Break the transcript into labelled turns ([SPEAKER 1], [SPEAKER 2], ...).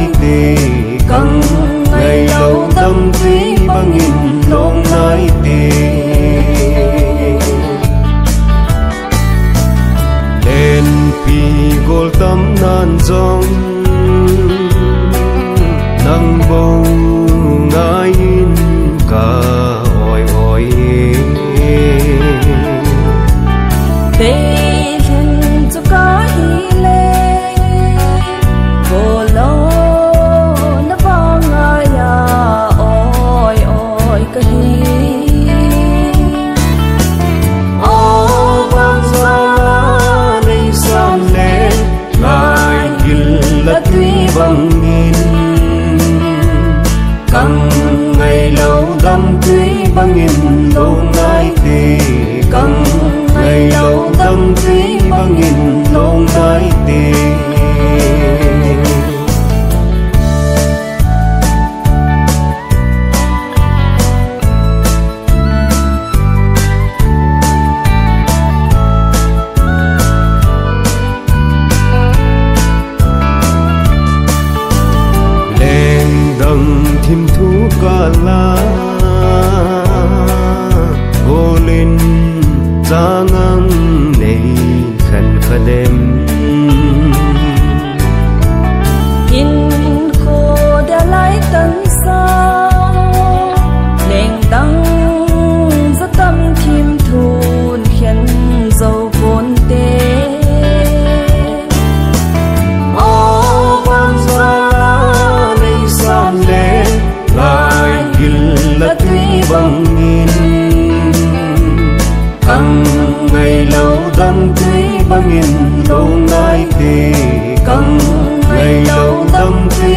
[SPEAKER 1] ngai tê căng ngày lâu tâm thủy băng nghìn lông ngai tê lên pi gol tâm nan dòng nang bầu ngai cả oi oi
[SPEAKER 2] tê hình cho có hi lê vô lô nó vang ai à oi oi cái hi
[SPEAKER 1] ô vang ra đây sam lên lại gil là tuy bằng nghìn căng ngày lâu đâm thủy băng nghìn lâu ngai tê căng ngày lâu đâm thủy băng nghìn lâu ngai tê lên đằng thim thú cả la vô lên ra ngang này khăn khăn em
[SPEAKER 2] in khô đã lấy tân sao đèn tăng rất tâm kim thôn khen dầu vốn tê
[SPEAKER 1] ô vang ra đây sam lên lại gil là tuy bằng nghìn căng ngày lâu đâm thủy băng nghìn lâu ngai tê căng ngày lâu đâm thủy